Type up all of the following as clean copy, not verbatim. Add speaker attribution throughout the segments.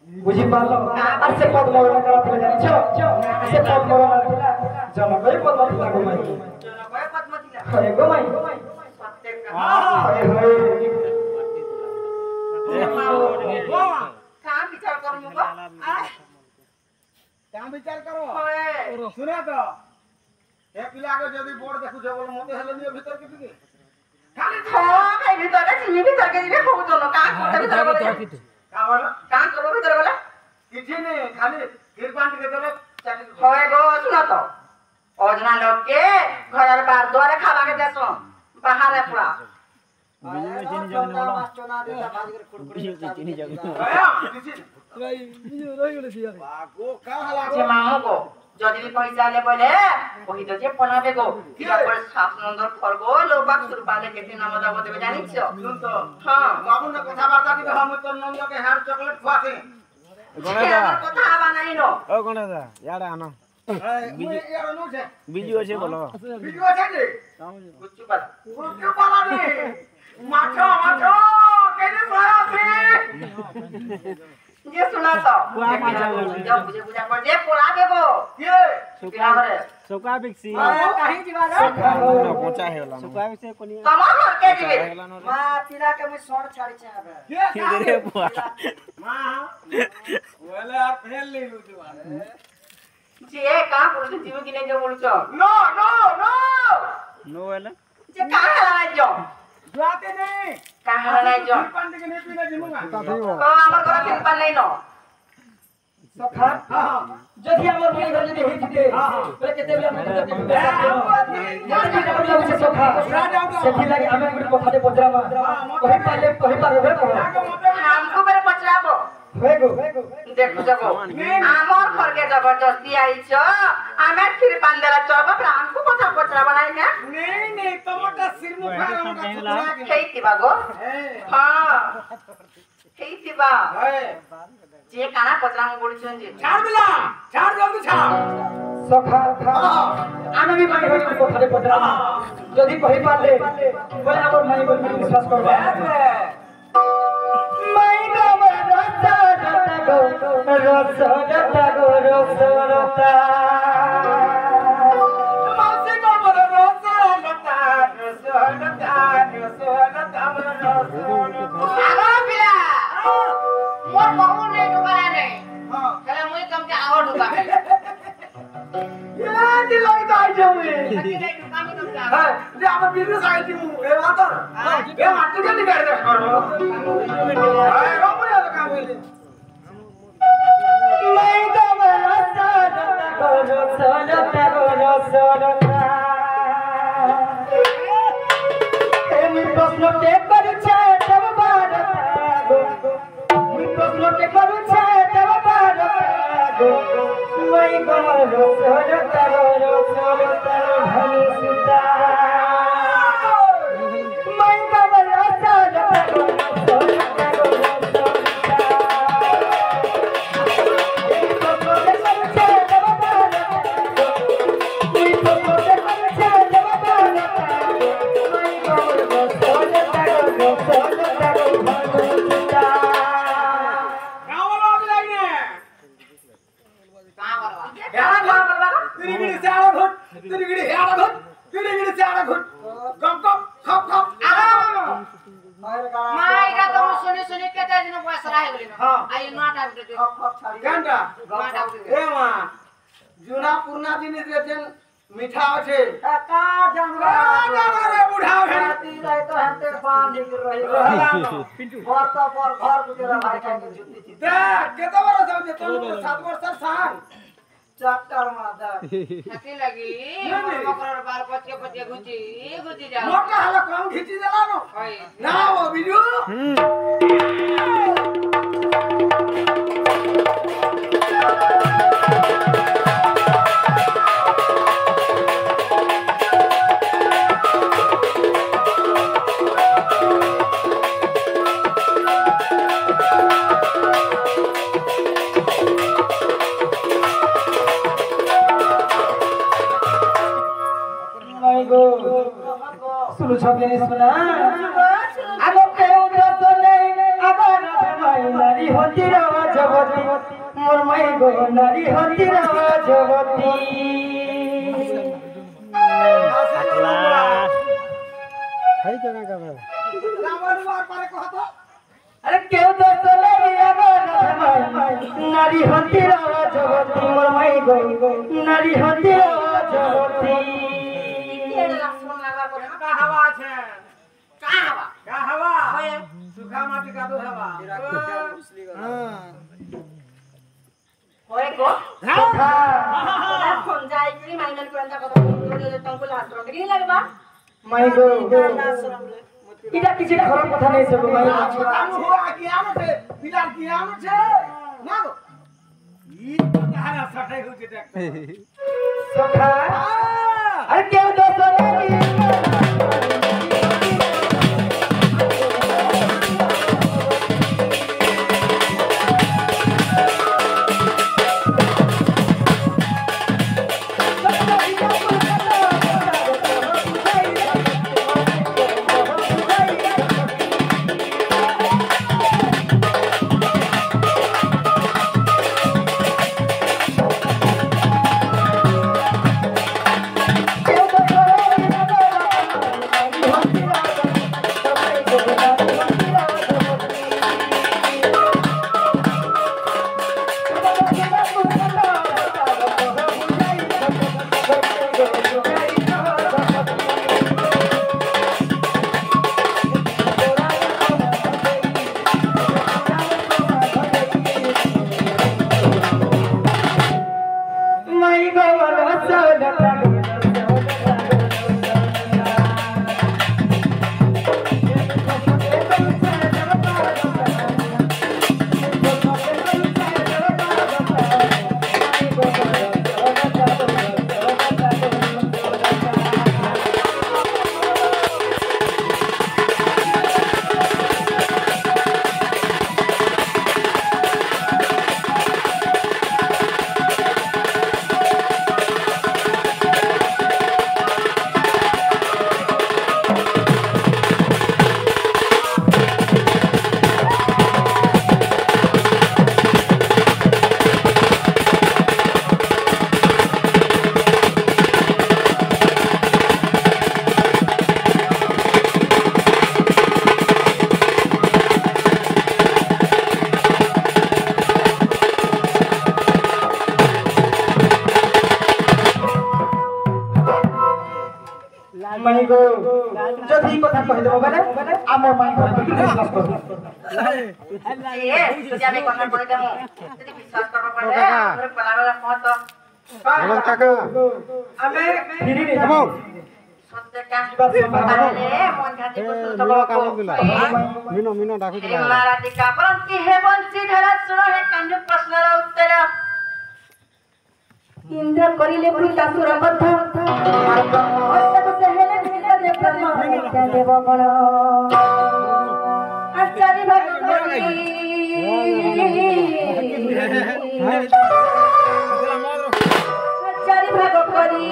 Speaker 1: बुझी पालो আর সে পদ মরণ করা থেকে জানিছো সে পদ মরণ ଥିଲା জনকই পদ্মতিলা গোমাই জনকই পদ্মতিলা হরে গোমাই প্রত্যেক হরে হরে কাম বিচার করো মুগো কাম বিচার করো শুনে তো এ পিলাকে যদি বড় দেখু যে বল মতে হলে নিয়ে ভিতর কে দিকে খালি এই ভিতরে চিনি ভিতর কে দিবে হউ জন্য কাম করতে ভিতর বলে কাম বলো কাম করো ভিতর বলে किसी ने खाली गिरपान के देले होए गो सुना तो ओजना लोग के घर बार द्वारे खावा के देसो बाहर है पूरा चीनी जगन बोला चोना देता भाज कर खुड़खुड़ी चीनी जगन भाई बिजो रही गेले सिया बागो का हला जे माओ को যদি পয়সা লে বলে ওই তো যে পনাবে গো কিরা করে শাসনন্দর খরগো লোবাক সুরপালে কেতে নাম দাও দেবে জানিছো শুন তো হ্যাঁ বাবু না কথা বার্তা দিবে हम तो নন্দকে হ্যার চকলেট খাওয়াছে গণেশা কথা আবা নাই নো ও গণেশা ইয়ারে আনো বিজু আছে বলো বিজু আছে রে কুচ্চু পালা রে মাছো মাছো কেনে পালাছে যে শুনা তো বুয়া মাছো জব বুঝে বুঝা করে দে পোড়া দেবো কে সুকা করে সুকা বিক্সি কাহি দিবা রে পচা হেলা সুকা বিক্সি কোনি তোমার ঘর কে দিবে মা পিলা के मैं सर छाड़ी चाहबे के रे बुआ मां ওলে আর ফেল লই লুছি মানে যে কা বলছ জীব কিনে যে বলছ নো নো নো নো এলা যে কা হালা যো যাতে নেই কা হালা যো পান থেকে নে পিনা জিমুগা তো আমার ঘর ফিরপান নাই ন সখা যদি আমার ভাই ঘর যদি হইতিতে বলে কেতে বলে আমি কেতে সখা সেটি লাগি আমি গুড কথাতে পচরাবা কহি পারবে हमको मेरे पचराबो हेगो देखो जगो আমার ঘরকে জবরদস্তি আইছো আমি ফির পান্দেলা চবা पर हमको কথা পচরাবা নাই না নেই নেই তোমারটা সির মুখা আমাকে হেইতিবা গো হ্যাঁ হেইতিবা যে কানা পচরাম বলছন যে ছাড় বিলা ছাড় জলদি ছাড় সখা আমি भी ভাই হই কথাতে পচরাবা যদি কহি পারলে বলে আমার ভাই বলে বিশ্বাস করবা রসরতা গো রসরতা মাসে কবর রসরতা রসরতা রসরতা রসরতা আগা পিলা মোর বহু নেই ডুবালা নেই তাহলে মুই কমতে আওয়াজ ডুবাবে ইয়া দিলাই তাই যাবে হ্যাঁ যে আমার বিজনেস আইটি মু এ মাত এ মাত জলদি গাড়ি দেখ করো হ্যাঁ রমরে কাম হইলে मैं तो रसरता गो रसरता गो
Speaker 2: सरता एमी प्रश्न के करू छे तब भारत मी प्रश्न के करू छे तब भारत मई गमर सरता धनुषता मई गमर
Speaker 1: मीठा छे
Speaker 2: का जानवर
Speaker 1: रे बुढ़ा
Speaker 2: राती रहे तो हंते पान निक रही पिंटू घर तो पर घर गुजरा भाई का जुती थी
Speaker 1: देख केते बरस हो जे तो 7 वर्ष साल
Speaker 2: चक्कर मादा
Speaker 3: हसी लगी मकर बाल पचे पचे गुची जा
Speaker 1: मोटा हला कम खींची देला नो
Speaker 3: ओए
Speaker 1: ना वो बिजू
Speaker 2: सुनु छके सुना आगो के उधर तो नहीं आगो ना भाई नारी होती रवा जगती मोर मई गो नारी होती रवा जगती
Speaker 4: हई जगह का बा
Speaker 1: कावर बार पारे कहतो
Speaker 2: अरे के उधर तो नहीं आगो ना भाई नारी होती रवा जगती मोर मई गो नारी होती रवा जगती
Speaker 1: का हवा छे
Speaker 3: का हवा
Speaker 1: का हवा सुखा माटी का दो हवा हां
Speaker 3: ओए को
Speaker 2: हां
Speaker 3: फोन जाई कि माइनल करंता कतो जोड़े तंको लास्ट रो कि लगबा
Speaker 2: मई गो इटा किसी खराब कथा नहीं सब मई
Speaker 1: काम हो ज्ञान छे बिलाल ज्ञान छे ना गो ई कहारा सटे हो जे देख
Speaker 2: सखा अरे क्यों दोस्तों माई गो जदी কথা কই দেব বলে আমার মাই গো বিশ্বাস করো
Speaker 3: ए सुजाने कोन पड़े देमो यदि विश्वास करबा पड़े हमरे पलावेला कहत
Speaker 4: আমার কাকা
Speaker 2: ଆମେ ଫିରି ରେ
Speaker 4: কামো
Speaker 3: ସତ୍ୟଟା
Speaker 2: ଯିବା ସମାଧାନ
Speaker 3: ଆରେ ମଞ୍ଜାତି
Speaker 4: মিনো কামো দিলা মিনো ডাকুছিলা
Speaker 3: ମାରାତି କାପନ୍ତି ହେ ବଞ୍ଚି ଧରା ଶୁଣ ହେ କାଣ୍ଡ ପ୍ରଶ୍ନର ଉତ୍ତର
Speaker 2: ଇନ୍ଦ୍ର କରିଲେ ବୃତାସୁର ବଦ୍ଧ ଅର୍ଥକୁ ସେ ହେଲେ ବିଦ୍ୟାରେ ବ୍ରହ୍ମ ହତ୍ୟା ଦେବ ଗଣ ଆଚାରି ଭାଗ କରି ଆଚାରି ଭାଗ କରି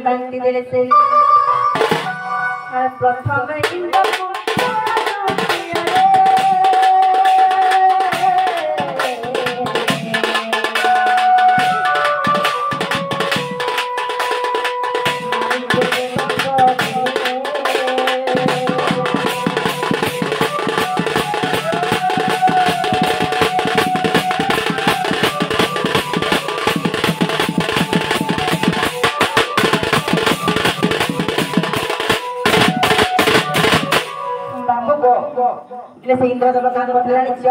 Speaker 2: ବାଣ୍ଟି ଦେଲେ ସେ ପ୍ରଥମେ ଇନ୍ଦ୍ରକୁ से इंद्र देवता बतला नित्य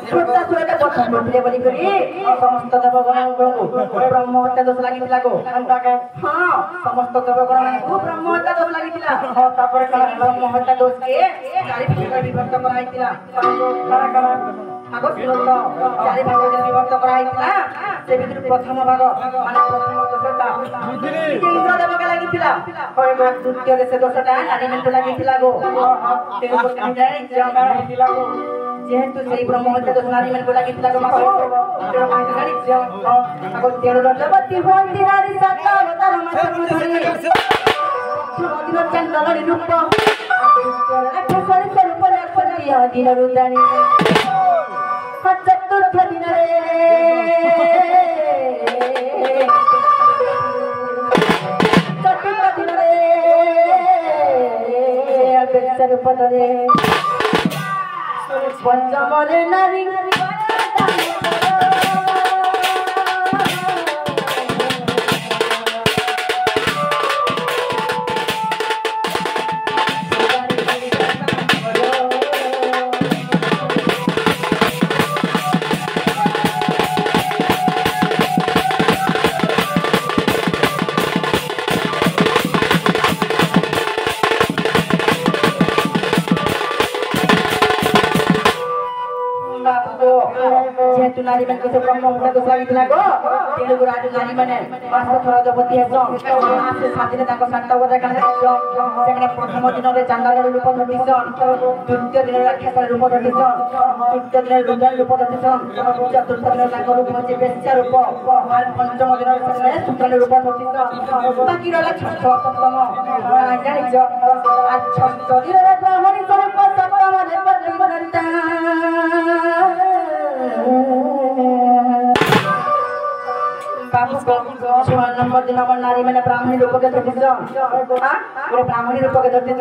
Speaker 2: छोटा छोटा কথা বলতে বলি করি সমস্ত দেবগণ ব্রহ্ম হত্যা দোষ লাগিଥିଲା গো হ্যাঁ সমস্ত দেবগণ মানকু ব্রহ্ম হত্যা দোষ লাগিଥିଲା হ্যাঁ তারপরে ব্রহ্ম হত্যা দোষ কে চারি ভাগে বিভক্ত করা হইଥିଲା কারা কারা আগো শুনতো চারি ভাগে বিভক্ত করা হইଥିଲା সে ভিতর প্রথম ভাগ মানে প্রথম দোষটা ইন্দ্র দেবকে লাগিଥିଲା হয় গো দ্বিতীয় দেশে দোষটা নারীমেন্ট লাগিଥିଲା গো তেল বর্তমান যায় জানা হইଥିଲା গো যেহেতু সেই ব্রহ্ম হত্যা দোষ নারীমেন্ট লাগিଥିଲା গো বাবা তেল মাইতে গাড়ি আগো তেল রজবতী হইতি নারী সাতা অবতার মাত্র ধরি নদীর চন্দনের রূপ রাক্ষসের স্বরূপ রাক্ষসী দিন রুদ্রাণী চতুর্থ দিনে চতুর্থ দিনে স্বরূপ ধরে পঞ্চমরে নারী যেহেতু নারী মানে কিছু ব্রহ্ম হত্যা দোষ লাগিଥିଲା গো তেলুগু রাজু নারী মানে 5 ଥର ଯବତୀ ହେସ ସେ ସାଥିରେ ତାଙ୍କ ସାତ ଅବତାର କାଳେ ସେମାନେ ପ୍ରଥମ ଦିନରେ ଚାଣ୍ଡାଳର ରୂପ ଧରିଛନ୍ ଦ୍ୱିତୀୟ ଦିନରେ ରାକ୍ଷସର ରୂପ ଧରିଛନ୍ ତୃତୀୟ ଦିନରେ ରୁଦ୍ର ରୂପ ଧରିଛନ୍ ଚତୁର୍ଥ ଦିନରେ ତାଙ୍କ ରୂପ ହେଉଛି ବେଶ୍ୟା ରୂପ ଆଉ ପଞ୍ଚମ ଦିନରେ ସେମାନେ ଶୁକ୍ରାଣୀ ରୂପ ଧରିଛନ୍ ବାକି ରହିଲା ଷଷ୍ଠ ସପ୍ତମ ଜାଣିଛ ଆଉ ଷଷ୍ଠ ଦିନରେ ବ୍ରାହ୍ମଣୀ ସ୍ୱରୂପ ସପ୍ତମ ଦେବତୀ ଧରିତା छह नंबर दिन हमर नारी मैंने ब्राह्मणी रूप के धरती वो ब्राह्मणी रूप के धरती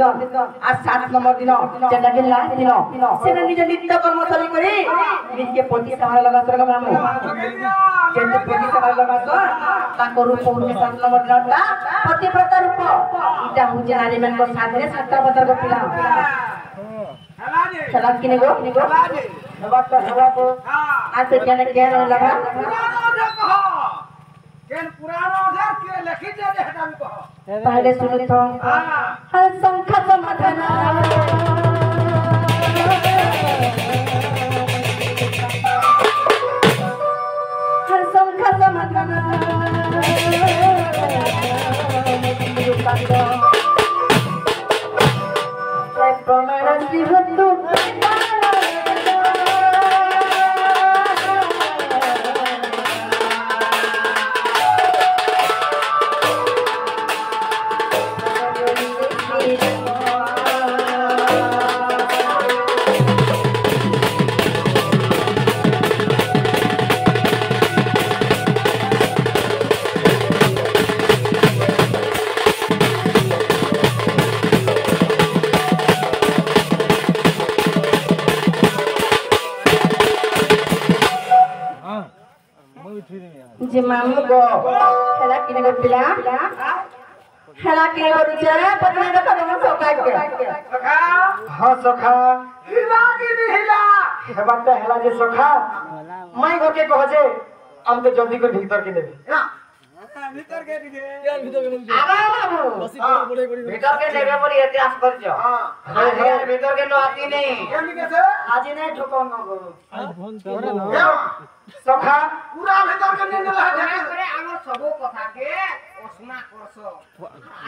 Speaker 2: आज 7 नंबर दिन जेना के लास्ट दिन सेना निज नित्य कर्म सरी करी निज के पति सहारा लगा सरग ब्राह्मण जेते पति सहारा लगा तो ताको रूप होने 7 नंबर दिनटा पतिव्रता रूप इटा हुजे नारी मैंने को साथ में 7 अवतार को पिला चला किने गो बात हवा को आज से क्या लगा
Speaker 1: केन पुरानो अक्षर के लिखि दे हटा भी कहो
Speaker 2: पहले सुनो तो हर संख्या समाधान हर संख्या समाधान प्रमाण सिद्धू जे मामू गो हेला किने गो पिला हेला किने गो रुचे पत्नी का कदम सोका के
Speaker 1: सखा
Speaker 2: हां सखा
Speaker 1: हिला की नहीं हिला
Speaker 2: हे बात हेला जे सखा मैं गो के कह जे
Speaker 5: हमके जल्दी कर भीतर के देबे
Speaker 1: ना
Speaker 5: भीतर के दिखे
Speaker 3: आबा बाबू भीतर के लेबे बोली इतिहास कर जो
Speaker 1: हां
Speaker 3: अरे भीतर के नो आती नहीं
Speaker 1: केली कैसे
Speaker 5: आज नहीं ठोको न
Speaker 1: सखा पूरा भीतर के नहीं लहा
Speaker 3: करे करे आमर सबो कथा के ओसना करसो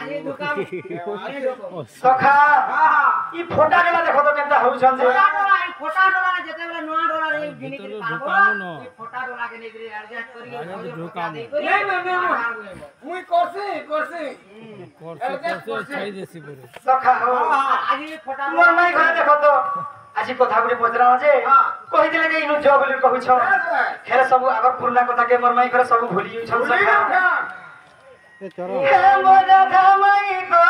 Speaker 3: आज दुकान आज लोको
Speaker 5: सखा
Speaker 1: हां
Speaker 5: ई फोटा केला देखो तो केनता होउ छन
Speaker 3: फोटा डोला जेते बेले नया डोला रे गिनी के पाबो ई फोटा डोला के नेगरी एडजस्ट करी
Speaker 1: नहीं मुई करसी
Speaker 5: सखा हो
Speaker 3: आज ये फोटा
Speaker 5: मोर माई घरे देखो तो আজি কথা গুলি পচরা আছে কই দিলে যে ইনু জব বলি কহুছ হেরে सब আগর পুরনা কথা के मोर माई घरे सब भूली छन सखा
Speaker 4: ए चलो
Speaker 5: हे मोर धामाई गो